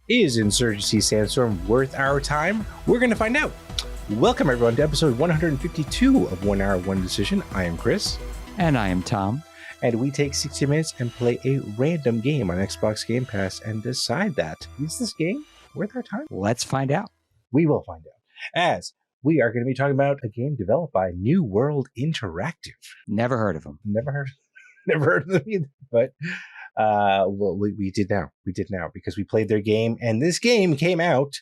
Is Insurgency Sandstorm worth our time? We're going to find out. Welcome, everyone, to episode 152 of 1 Hour, 1 Decision. I am Chris. And I am Tom. And we take 60 minutes and play a random game on Xbox Game Pass and decide that. Is this game worth our time? Let's find out. We will find out. As we are going to be talking about a game developed by New World Interactive. Never heard of them. Never heard of them either. But well, we did now. We did now because we played their game, and this game came out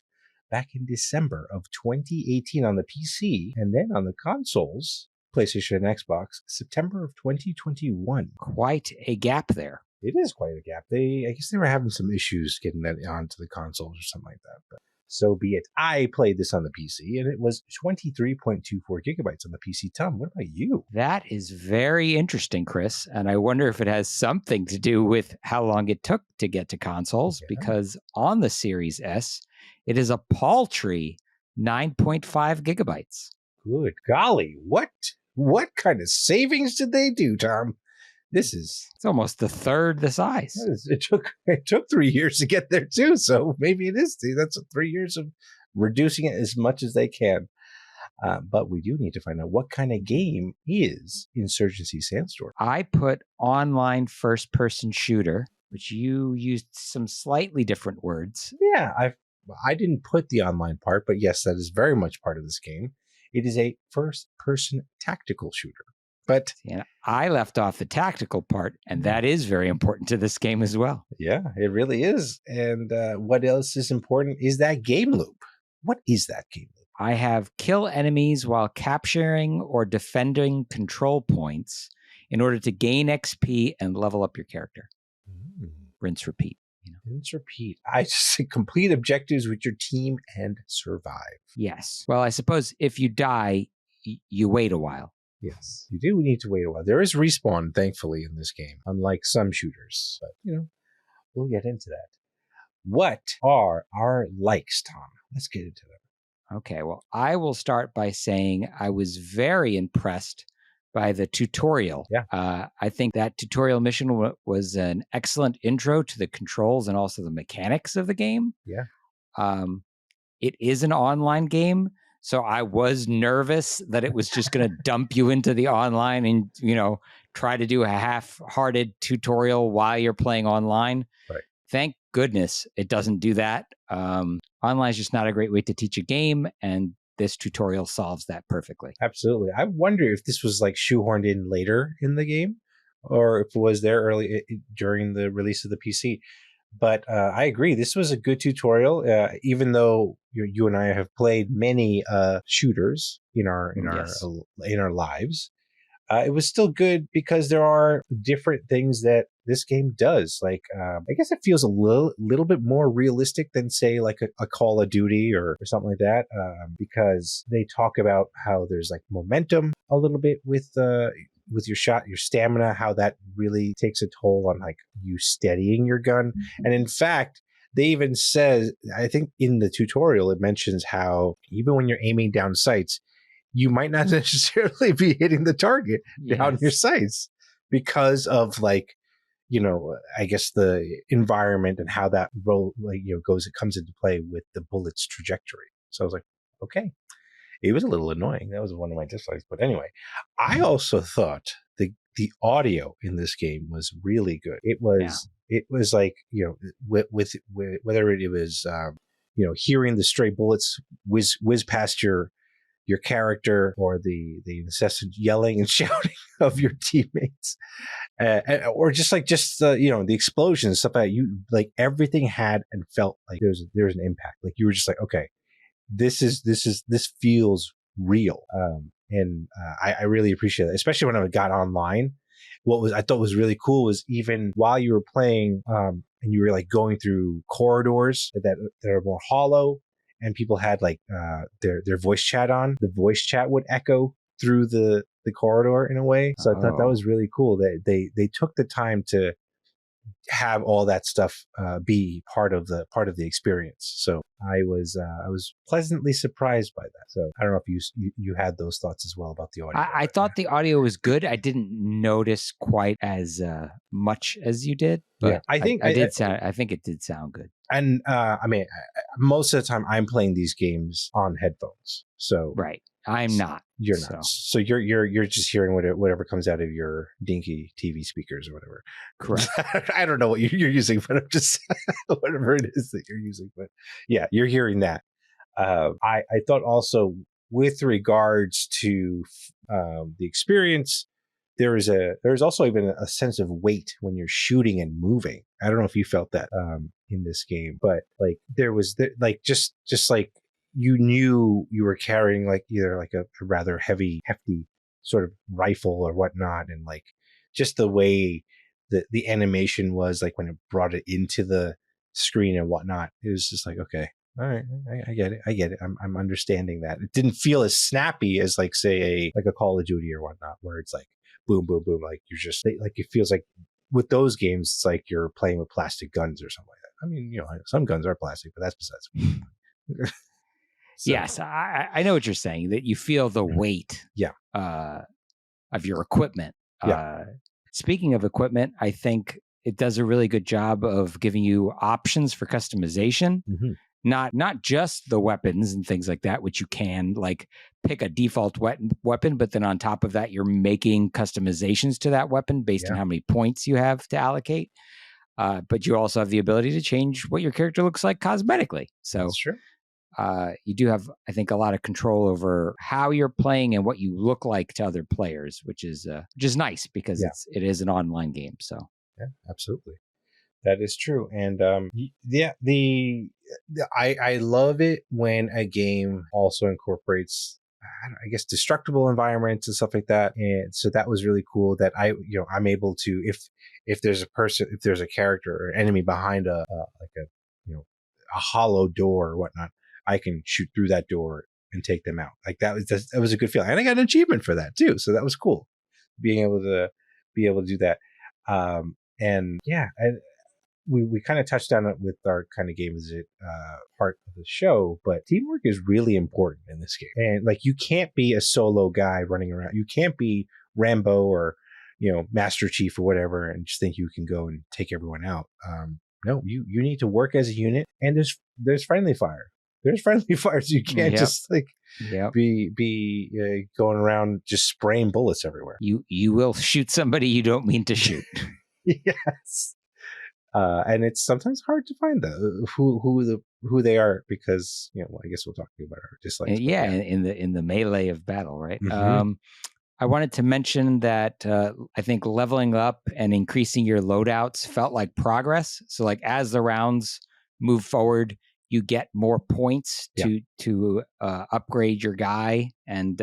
back in December of 2018 on the PC, and then on the consoles, PlayStation and Xbox, September of 2021. Quite a gap there. It is quite a gap. I guess they were having some issues getting that onto the consoles or something like that, but so be it. I played this on the PC, and it was 23.24 gigabytes on the PC. Tom, what about you? That is very interesting, Chris. And I wonder if it has something to do with how long it took to get to consoles, because on the Series S, it is a paltry 9.5 gigabytes. Good golly. What kind of savings did they do, Tom? It's almost the third the size. It took 3 years to get there too, so maybe it is. That's 3 years of reducing it as much as they can. But we do need to find out what kind of game is Insurgency Sandstorm. I put online first-person shooter, which you used some slightly different words. Yeah, I didn't put the online part, but yes, that is very much part of this game. It is a first-person tactical shooter. But I left off the tactical part, and that is very important to this game as well. Yeah, it really is. And what else is important is that game loop. What is that game loop? I have kill enemies while capturing or defending control points in order to gain XP and level up your character. Rinse, repeat. Rinse, repeat. I just say complete objectives with your team and survive. Yes. Well, I suppose if you die, you wait a while. Yes, you do need to wait a while. There is respawn, thankfully, in this game, unlike some shooters. But, we'll get into that. What are our likes, Tom? Let's get into them. Okay, well, I will start by saying I was very impressed by the tutorial. Yeah. I think that tutorial mission was an excellent intro to the controls and also the mechanics of the game. Yeah. It is an online game. So I was nervous that it was just going to dump you into the online and, try to do a half-hearted tutorial while you're playing online. Right. Thank goodness it doesn't do that. Online is just not a great way to teach a game, and this tutorial solves that perfectly. Absolutely. I wonder if this was like shoehorned in later in the game or if it was there early during the release of the PC. But I agree. This was a good tutorial, even though you and I have played many shooters in our lives. It was still good because there are different things that this game does. Like, I guess it feels a little bit more realistic than, say, like a Call of Duty or something like that, because they talk about how there's like momentum a little bit with your shot, your stamina, how that really takes a toll on like you steadying your gun. And in fact, they even says, I think in the tutorial, it mentions how even when you're aiming down sights, you might not necessarily be hitting the target down your sights because of like, I guess the environment and how that comes into play with the bullet's trajectory. So I was like, okay. It was a little annoying. That was one of my dislikes. But anyway, I also thought the audio in this game was really good. It was like, with whether it was, hearing the stray bullets whiz past your character or the incessant yelling and shouting of your teammates, or just the explosions and stuff like that. You like everything had and felt like there was an impact. Like you were just like, okay. This feels real. And I really appreciate it, especially when I got online. I thought was really cool was even while you were playing, and you were like going through corridors that are more hollow, and people had like their voice chat on. The voice chat would echo through the corridor in a way. So I thought that was really cool that they took the time to have all that stuff be part of the experience. So I was pleasantly surprised by that. So I don't know if you had those thoughts as well about the audio. I thought the audio was good. I didn't notice quite as much as you did, but I think I think it did sound good. And I mean, most of the time I'm playing these games on headphones. So right, I'm not. You're not. So you're just hearing whatever comes out of your dinky TV speakers or whatever. Correct. I don't know what you're using, but I'm just whatever it is that you're using. But yeah, you're hearing that. I thought also with regards to the experience, there's also even a sense of weight when you're shooting and moving. I don't know if you felt that in this game, but like there was like just like you knew you were carrying like either like a rather hefty sort of rifle or whatnot, and like just the way the animation was like when it brought it into the screen and whatnot, it was just like, okay, all right, I get it. I'm understanding that. It didn't feel as snappy as like say a Call of Duty or whatnot, where it's like boom, boom, boom, like you're just like it feels like with those games, it's like you're playing with plastic guns or something like that. I mean, you know, some guns are plastic, but that's besides. So. Yes, I know what you're saying, that you feel the weight of your equipment. Speaking of equipment, I think it does a really good job of giving you options for customization. Mm-hmm. Not just the weapons and things like that, which you can like pick a default weapon, but then on top of that, you're making customizations to that weapon based on how many points you have to allocate. But you also have the ability to change what your character looks like cosmetically. So that's true. You do have, I think, a lot of control over how you're playing and what you look like to other players, which is nice because it is an online game. So yeah, absolutely, that is true. And I love it when a game also incorporates, I guess, destructible environments and stuff like that. And so that was really cool that I'm able to, if there's a character or enemy behind a hollow door or whatnot, I can shoot through that door and take them out. Like that was a good feeling. And I got an achievement for that too. So that was cool, being able to do that. And we kind of touched on it with our kind of game visit part of the show, but teamwork is really important in this game. And like, you can't be a solo guy running around. You can't be Rambo or, Master Chief or whatever and just think you can go and take everyone out. No, you need to work as a unit, and there's friendly fire. There's friendly fire, so you can't just like be going around just spraying bullets everywhere. You will shoot somebody you don't mean to shoot. Yes. And it's sometimes hard to find who they are because I guess we'll talk about our dislikes. In the melee of battle, right? Mm-hmm. I wanted to mention that I think leveling up and increasing your loadouts felt like progress. So like as the rounds move forward, you get more points to upgrade your guy and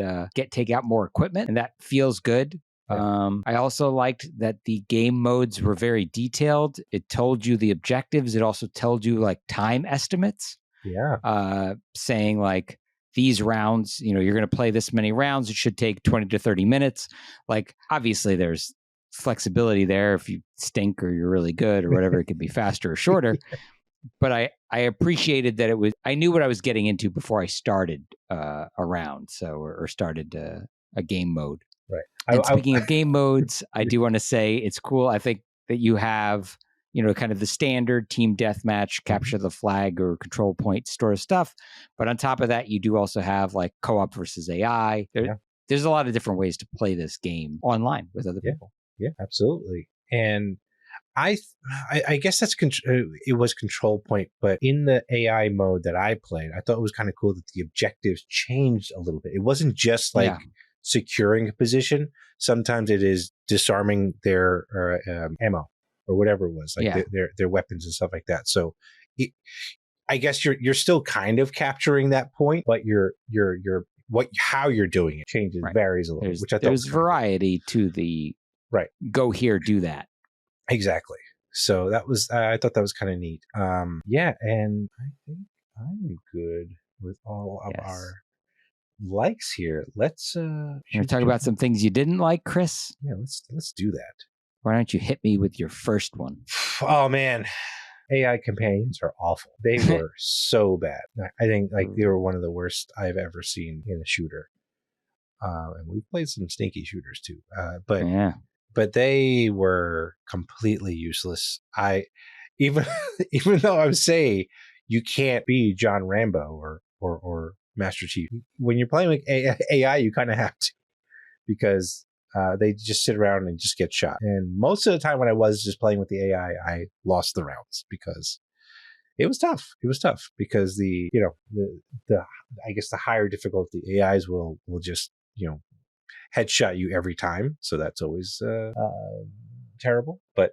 take out more equipment, and that feels good. I also liked that the game modes were very detailed. It told you the objectives. It also told you like time estimates. Saying like these rounds, you're going to play this many rounds. It should take 20 to 30 minutes. Like obviously there's flexibility there. If you stink or you're really good or whatever, it could be faster or shorter. But I appreciated that I knew what I was getting into before I started a round. Or started a game mode. Right. And speaking of game modes, I do want to say it's cool. I think that you have, kind of the standard team deathmatch, capture the flag or control point sort of stuff. But on top of that, you do also have like co-op versus AI. There's a lot of different ways to play this game online with other people. Yeah, absolutely. And I guess that's it was control point, but in the AI mode that I played, I thought it was kind of cool that the objectives changed a little bit. It wasn't just like securing a position. Sometimes it is disarming their ammo or whatever it was, like their weapons and stuff like that. So I guess you're still kind of capturing that point, but how you're doing it changes, varies a little. Which I thought there's variety to the go here, do that. Exactly. So that was I thought that was kind of neat. And I think I'm good with all of our likes here. Let's talk about some things you didn't like, Chris. Yeah, let's do that. Why don't you hit me with your first one? Oh man, AI companions are awful. They were so bad. I think like they were one of the worst I've ever seen in a shooter. And we've played some sneaky shooters too. But they were completely useless. Even even though I would say you can't be John Rambo or Master Chief, when you're playing with AI, you kind of have to, because they just sit around and just get shot. And most of the time when I was just playing with the AI, I lost the rounds because it was tough. It was tough because the I guess the higher difficulty AIs will just, headshot you every time. So that's always terrible. But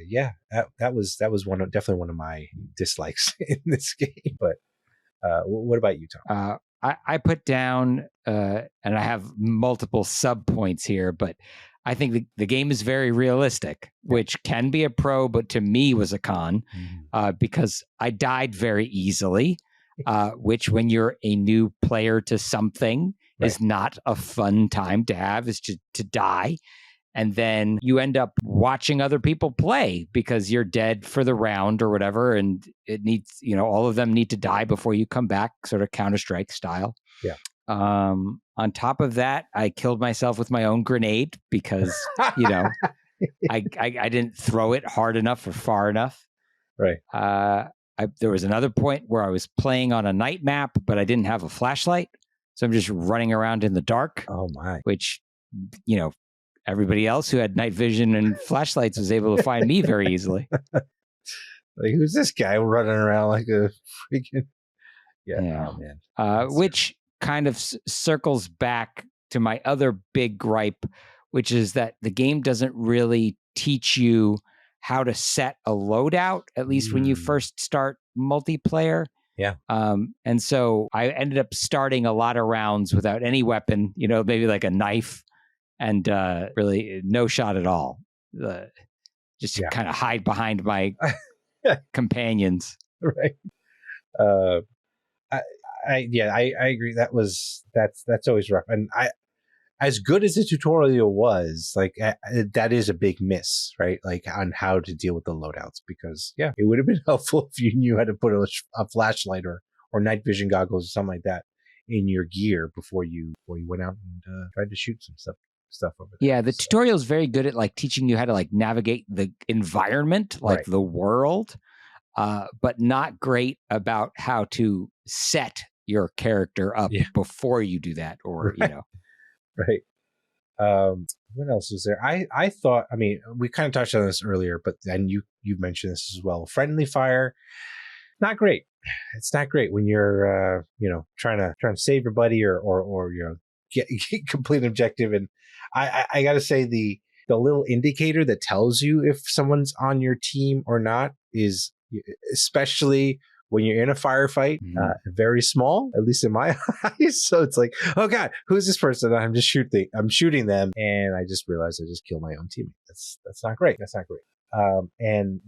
yeah, that was definitely one of my dislikes in this game. But what about you, Tom? I put down, and I have multiple sub points here, but I think the game is very realistic, which can be a pro, but to me was a con, because I died very easily, which when you're a new player to something is not a fun time to have, is to die. And then you end up watching other people play because you're dead for the round or whatever. And it needs, all of them need to die before you come back, sort of Counter-Strike style. Yeah. On top of that, I killed myself with my own grenade because, I didn't throw it hard enough or far enough. Right. There was another point where I was playing on a night map, but I didn't have a flashlight. So I'm just running around in the dark. Oh my. Which, everybody else who had night vision and flashlights was able to find me very easily. Like, who's this guy running around like a freaking... Yeah. Oh man. Which kind of circles back to my other big gripe, which is that the game doesn't really teach you how to set a loadout, at least when you first start multiplayer. Yeah. And so I ended up starting a lot of rounds without any weapon, maybe like a knife, and really no shot at all. Just to kind of hide behind my companions. Right. I agree. That's always rough. And as good as the tutorial was, like that is a big miss, right? Like on how to deal with the loadouts, because it would have been helpful if you knew how to put a flashlight or night vision goggles or something like that in your gear before you went out and tried to shoot some stuff over there. Yeah, the tutorial is very good at like teaching you how to like navigate the environment, like the world, but not great about how to set your character up before you do that, or Right. What else is there? I thought, I mean, we kind of touched on this earlier, but then you mentioned this as well. Friendly fire, not great. It's not great when you're trying to save your buddy or get complete an objective. And I gotta say the little indicator that tells you if someone's on your team or not is, especially when you're in a firefight, very small, at least in my eyes. So it's like, oh God, who's this person? I'm shooting them. And I just realized I just killed my own teammate. That's not great. That's not great. And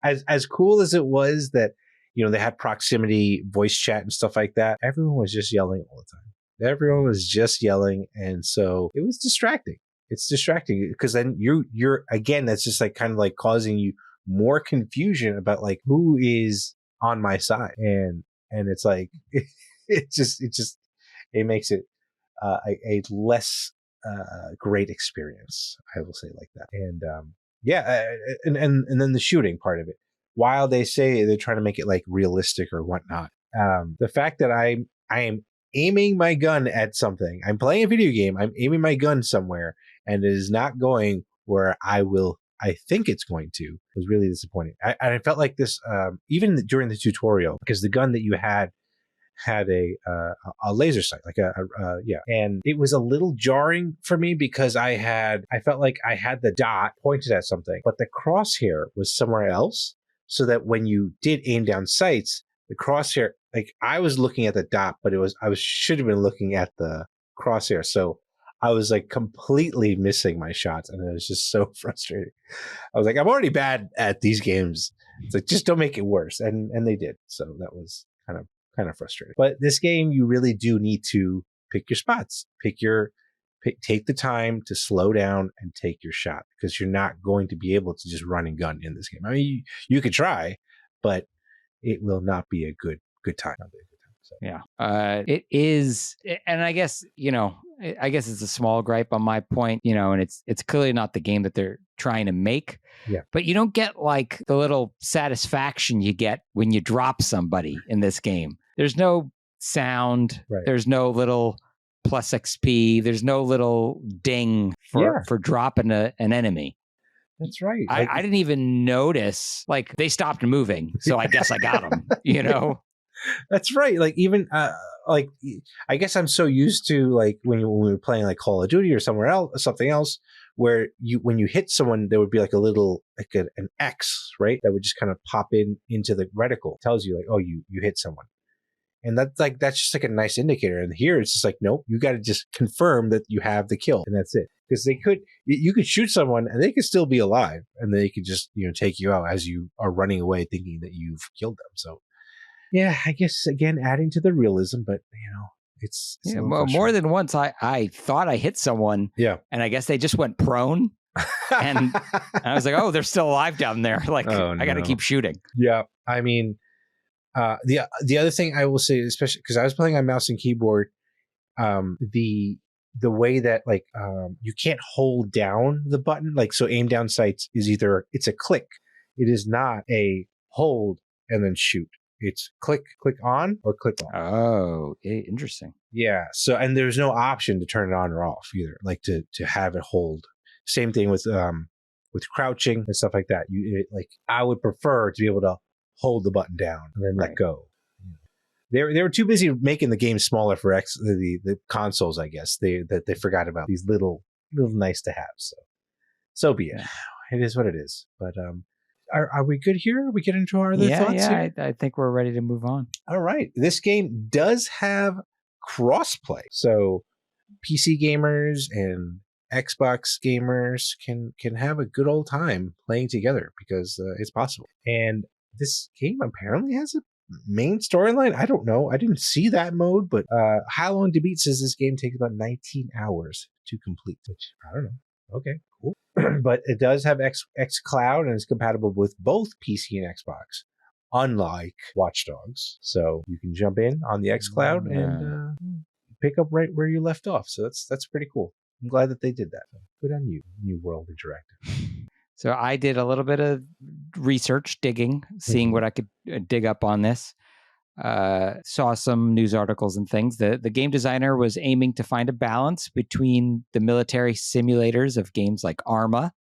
as cool as it was that, they had proximity voice chat and stuff like that, everyone was just yelling all the time. Everyone was just yelling. And so it was distracting. It's distracting because then you're again, that's just like kind of like causing you more confusion about like who is on my side, and it's like it makes it a less great experience, I will say, like that. And and then the shooting part of it, while they say they're trying to make it like realistic or whatnot, the fact that I am aiming my gun at something, I'm playing a video game, I'm aiming my gun somewhere, and it is not going where I think it's going to, was really disappointing. I felt like this, even during the tutorial, because the gun that you had a laser sight, like and it was a little jarring for me because I felt like I had the dot pointed at something, but the crosshair was somewhere else, so that when you did aim down sights, the crosshair, like I was looking at the dot, but should have been looking at the crosshair, so I was like completely missing my shots, and it was just so frustrating. I was like, I'm already bad at these games. It's like, just don't make it worse. And they did. So that was kind of frustrating. But this game, you really do need to pick your spots, pick your take the time to slow down and take your shot, because you're not going to be able to just run and gun in this game. I mean, you could try, but it will not be a good time. Not be a good time. So. Yeah, it is, and I guess it's a small gripe on my point, and it's clearly not the game that they're trying to make. Yeah. But you don't get like the little satisfaction you get when you drop somebody in this game. There's no sound. Right. There's no little plus XP. There's no little ding for dropping an enemy. That's right. I didn't even notice. Like, they stopped moving, so I guess I got them. That's right. Like, even like, I guess I'm so used to, like, when we were playing like Call of Duty or something else, where when you hit someone, there would be like a little, like an X, right? That would just kind of pop into the reticle. It tells you like, oh, you hit someone. And that's just like a nice indicator. And here it's just like, nope, you got to just confirm that you have the kill, and that's it. Because you could shoot someone and they could still be alive, and they could just take you out as you are running away, thinking that you've killed them. So yeah, I guess again adding to the realism, but it's more than once I thought I hit someone, and I guess they just went prone, and I was like, oh, they're still alive down there. Like, I got to keep shooting. Yeah, I mean. The other thing I will say, especially because I was playing on mouse and keyboard, the way that like you can't hold down the button, like, so aim down sights is either it's a click, it is not a hold and then shoot. It's click on or click off. Oh, interesting. Yeah. So, and there's no option to turn it on or off either, like to have it hold. Same thing with crouching and stuff like that. Like, I would prefer to be able to hold the button down and then let go. They were too busy making the game smaller for the consoles, I guess. They forgot about these little nice to have. So be it. It is what it is. But are we good here? Are we getting into our other thoughts here? I think we're ready to move on. All right. This game does have crossplay, so PC gamers and Xbox gamers can have a good old time playing together, because it's possible. And this game apparently has a main storyline. I don't know. I didn't see that mode, but How Long to Beat says this game takes about 19 hours to complete, which I don't know. Okay, cool. But it does have xCloud and is compatible with both PC and Xbox, unlike Watch Dogs. So you can jump in on the xCloud and pick up right where you left off. So that's pretty cool. I'm glad that they did that. Good on you, New World Interactive. So I did a little bit of research, digging, seeing what I could dig up on this. Saw some news articles and things. The game designer was aiming to find a balance between the military simulators of games like Arma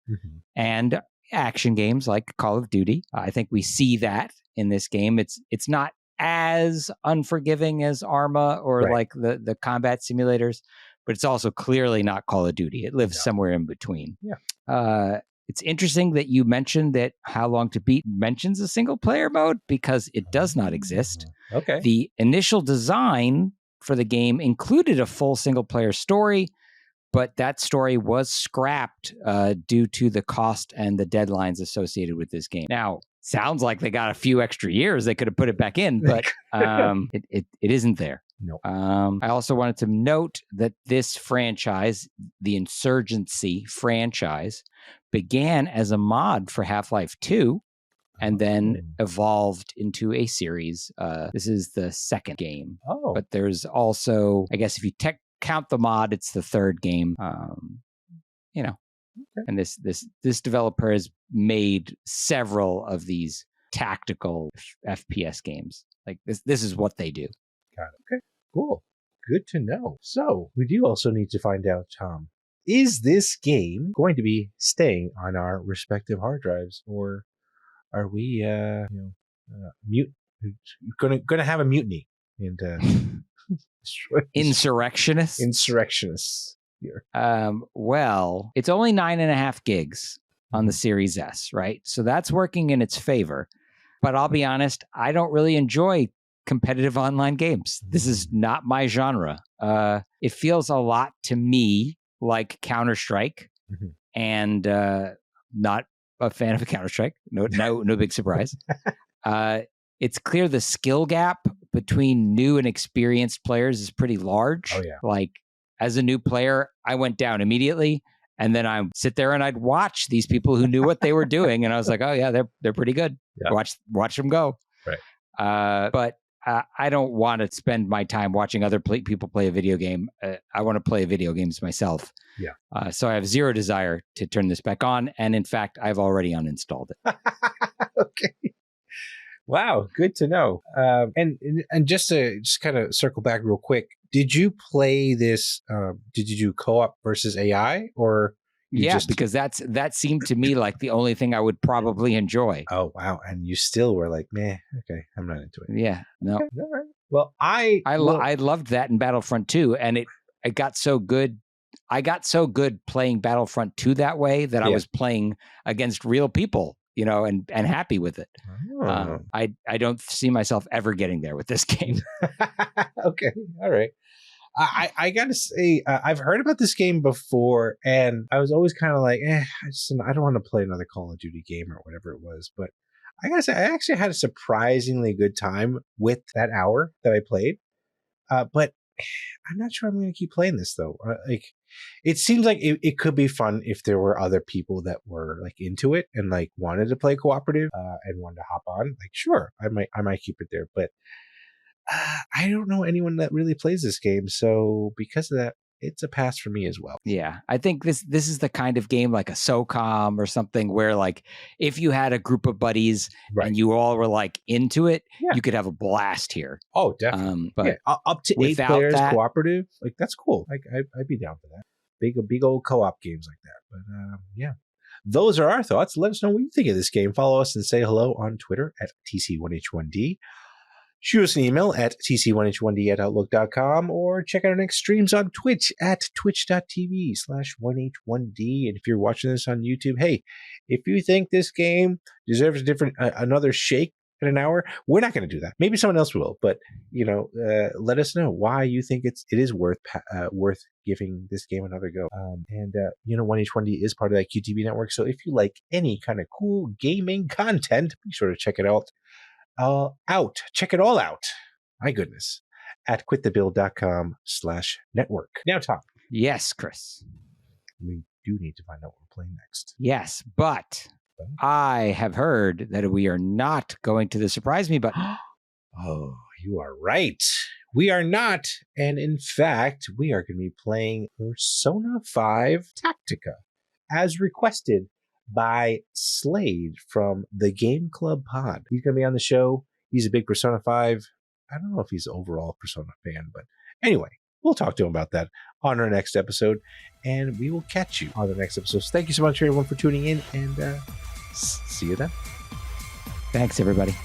and action games like Call of Duty. I think we see that in this game. It's not as unforgiving as Arma or like the combat simulators, but it's also clearly not Call of Duty. It lives somewhere in between. Yeah. It's interesting that you mentioned that How Long to Beat mentions a single player mode, because it does not exist. Okay. The initial design for the game included a full single player story, but that story was scrapped due to the cost and the deadlines associated with this game. Now, sounds like they got a few extra years they could have put it back in, but it isn't there. No. I also wanted to note that this franchise, the Insurgency franchise, began as a mod for Half-Life 2 and then evolved into a series. This is the second game. Oh. But there's also, I guess if you count the mod, it's the third game. Okay. And this developer has made several of these tactical FPS games. Like this is what they do. Got it. Okay. Cool. Good to know. So we do also need to find out, Tom, is this game going to be staying on our respective hard drives, or are we going to have a mutiny and insurrectionists here? Well, it's only 9.5 gigs on the Series S, right? So that's working in its favor. But I'll be honest, I don't really enjoy competitive online games. This is not my genre. It feels a lot to me like Counter-Strike, and not a fan of Counter-Strike. No big surprise. It's clear the skill gap between new and experienced players is pretty large. Oh yeah. Like, as a new player, I went down immediately. And then I sit there and I'd watch these people who knew what they were doing. And I was like, oh, yeah, they're pretty good. Yeah. Watch them go. Right. But I don't want to spend my time watching other people play a video game. I want to play video games myself. Yeah. So I have zero desire to turn this back on. And in fact, I've already uninstalled it. Okay. Wow. Good to know. And just to kind of circle back real quick, did you play this? Did you do co-op versus AI or? Because that seemed to me like the only thing I would probably enjoy. Oh, wow. And you still were like, meh, okay, I'm not into it. Yeah, no. Okay, all right. Well, I loved that in Battlefront 2, and it got so good. I got so good playing Battlefront 2 that way that I was playing against real people, and happy with it. Oh. I don't see myself ever getting there with this game. Okay, all right. I gotta say, I've heard about this game before, and I was always kind of like, I don't want to play another Call of Duty game or whatever it was. But I gotta say, I actually had a surprisingly good time with that hour that I played. But I'm not sure I'm going to keep playing this though. It seems like it could be fun if there were other people that were like into it and like wanted to play cooperative and wanted to hop on. Like, sure, I might keep it there, but. I don't know anyone that really plays this game, so because of that, it's a pass for me as well. Yeah, I think this is the kind of game like a SOCOM or something where like if you had a group of buddies and you all were like into it, you could have a blast here. Oh, definitely. But up to 8 players cooperative, like that's cool. Like I'd be down for that. Big old co-op games like that. But yeah. Those are our thoughts. Let us know what you think of this game. Follow us and say hello on Twitter at TC1H1D. Shoot us an email at tc1h1d@outlook.com or check out our next streams on Twitch at twitch.tv/1h1d. And if you're watching this on YouTube, hey, if you think this game deserves another shake in an hour, we're not going to do that. Maybe someone else will, but let us know why you think it is worth giving this game another go. 1H1D is part of that QTV network, so if you like any kind of cool gaming content, be sure to check it out. Check it all out. My goodness. At quitthebuild.com/network. Now, Tom. Yes, Chris. We do need to find out what we're playing next. Yes, but I have heard that we are not going to the surprise me button. Oh, you are right. We are not. And in fact, we are going to be playing Persona 5 Tactica as requested by Slade from the Game Club Pod. He's going to be on the show. He's a big Persona 5. I don't know if he's an overall Persona fan, but anyway, we'll talk to him about that on our next episode, and we will catch you on the next episode. So thank you so much, everyone, for tuning in, and see you then. Thanks, everybody.